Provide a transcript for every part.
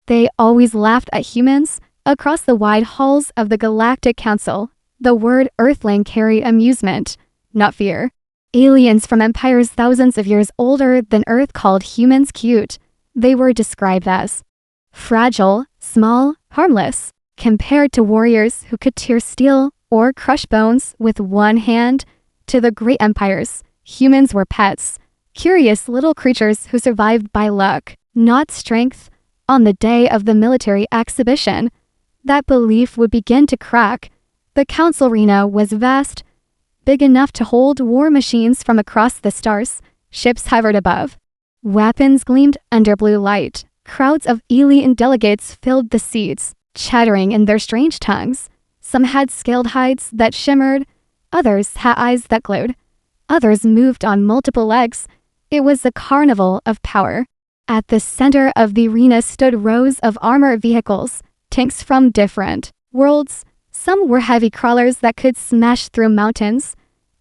They always laughed at humans. Across the wide halls of the Galactic Council, the word Earthling carried amusement, not fear. Aliens from empires thousands of years older than Earth called humans cute. They were described as fragile, small, harmless. Compared to warriors who could tear steel or crush bones with one hand, to the great empires, humans were pets, curious little creatures who survived by luck, not strength. On the day of the military exhibition, that belief would begin to crack. The council arena was vast, big enough to hold war machines from across the stars. Ships hovered above. Weapons gleamed under blue light. Crowds of alien delegates filled the seats, chattering in their strange tongues. Some had scaled hides that shimmered. Others had eyes that glowed. Others moved on multiple legs. It was a carnival of power. At the center of the arena stood rows of armored vehicles, tanks from different worlds. Some were heavy crawlers that could smash through mountains.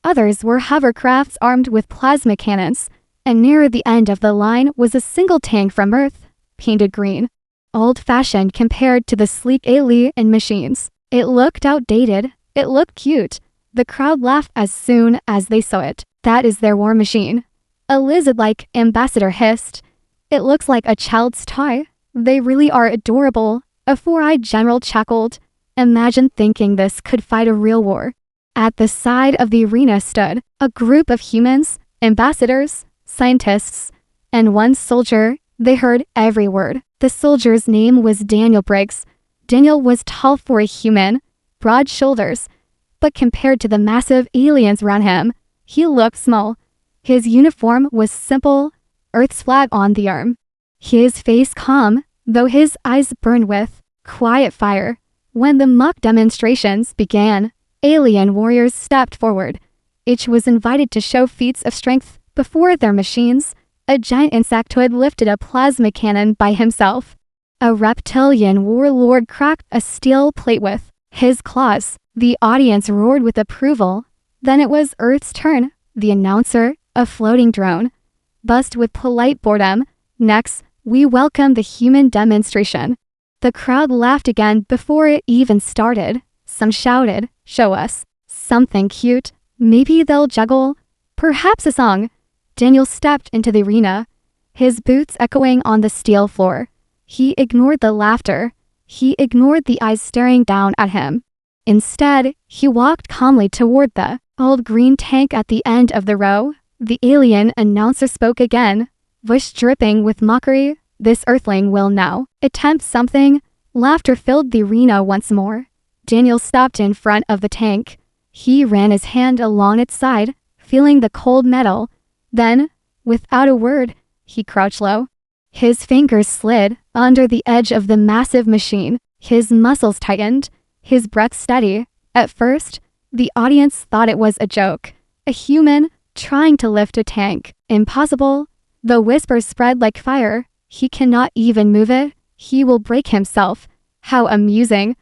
Others were hovercrafts armed with plasma cannons. And near the end of the line was a single tank from Earth, painted green. Old-fashioned compared to the sleek alien machines. It looked outdated. It looked cute. The crowd laughed as soon as they saw it. That is their war machine. A lizard-like ambassador hissed. It looks like a child's toy. They really are adorable. A four-eyed general chuckled. Imagine thinking this could fight a real war. At the side of the arena stood a group of humans, ambassadors, scientists, and one soldier. They heard every word. The soldier's name was Daniel Briggs. Daniel was tall for a human, broad shoulders, but compared to the massive aliens around him, he looked small. His uniform was simple, Earth's flag on the arm. His face calm, though his eyes burned with quiet fire. When the mock demonstrations began, alien warriors stepped forward. Each was invited to show feats of strength before their machines. A giant insectoid lifted a plasma cannon by himself. A reptilian warlord cracked a steel plate with his claws. The audience roared with approval. Then it was Earth's turn. The announcer, a floating drone, buzzed with polite boredom. Next, we welcome the human demonstration. The crowd laughed again before it even started. Some shouted, "Show us something cute. Maybe they'll juggle. Perhaps a song." Daniel stepped into the arena, his boots echoing on the steel floor. He ignored the laughter. He ignored the eyes staring down at him. Instead, he walked calmly toward the old green tank at the end of the row. The alien announcer spoke again, voice dripping with mockery. "This Earthling will now attempt something." Laughter filled the arena once more. Daniel stopped in front of the tank. He ran his hand along its side, feeling the cold metal. Then, without a word, he crouched low. His fingers slid under the edge of the massive machine. His muscles tightened, his breath steady. At first, the audience thought it was a joke. A human trying to lift a tank. Impossible. The whispers spread like fire. He cannot even move it. He will break himself. How amusing.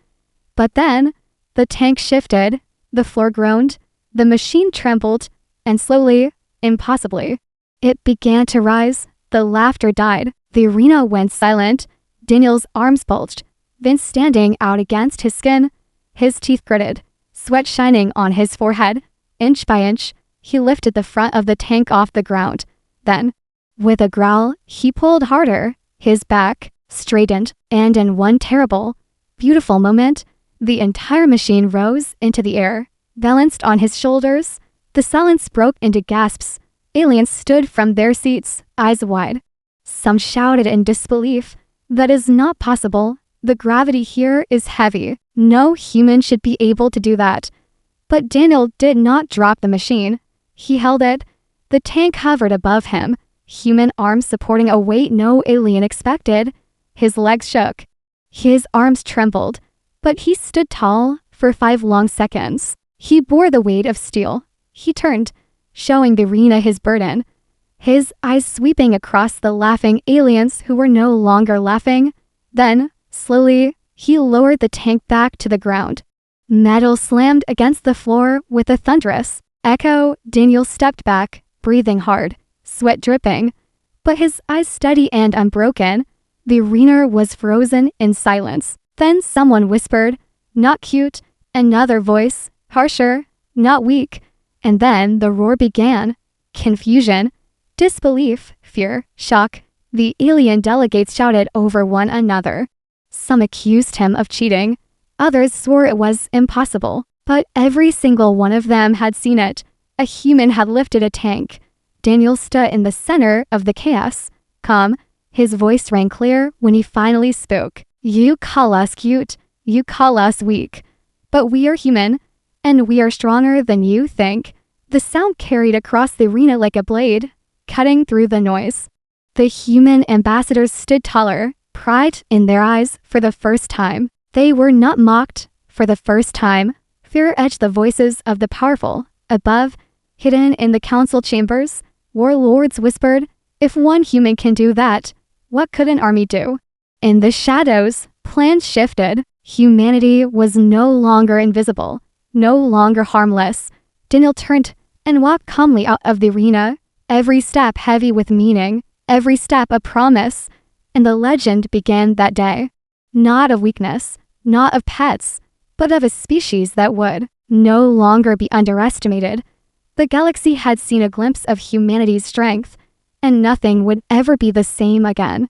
But then, the tank shifted. The floor groaned. The machine trembled. And slowly, impossibly, it began to rise. The laughter died. The arena went silent. Daniel's arms bulged, veins standing out against his skin. His teeth gritted, sweat shining on his forehead. Inch by inch, he lifted the front of the tank off the ground. Then, with a growl, he pulled harder. His back straightened, and in one terrible, beautiful moment, the entire machine rose into the air, balanced on his shoulders. The silence broke into gasps. Aliens stood from their seats, eyes wide. Some shouted in disbelief. "That is not possible. The gravity here is heavy. No human should be able to do that." But Daniel did not drop the machine. He held it. The tank hovered above him, human arms supporting a weight no alien expected. His legs shook. His arms trembled. But he stood tall for 5 long seconds. He bore the weight of steel. He turned, showing the arena his burden, his eyes sweeping across the laughing aliens who were no longer laughing. Then, slowly, he lowered the tank back to the ground. Metal slammed against the floor with a thunderous echo. Daniel stepped back, breathing hard, sweat dripping, but his eyes steady and unbroken. The arena was frozen in silence. Then someone whispered, "Not cute." Another voice, harsher, "Not weak." And then the roar began. Confusion, disbelief, fear, shock. The alien delegates shouted over one another. Some accused him of cheating. Others swore it was impossible. But every single one of them had seen it. A human had lifted a tank. Daniel stood in the center of the chaos. Calm, his voice rang clear when he finally spoke. "You call us cute. You call us weak. But we are human, and we are stronger than you think." The sound carried across the arena like a blade, cutting through the noise. The human ambassadors stood taller, pride in their eyes for the first time. They were not mocked for the first time. Fear edged the voices of the powerful. Above, hidden in the council chambers, warlords whispered, "If one human can do that, what could an army do?" In the shadows, plans shifted. Humanity was no longer invisible, no longer harmless. Daniel turned and walked calmly out of the arena, every step heavy with meaning, every step a promise. And the legend began that day. Not of weakness, not of pets, but of a species that would no longer be underestimated. The galaxy had seen a glimpse of humanity's strength, and nothing would ever be the same again.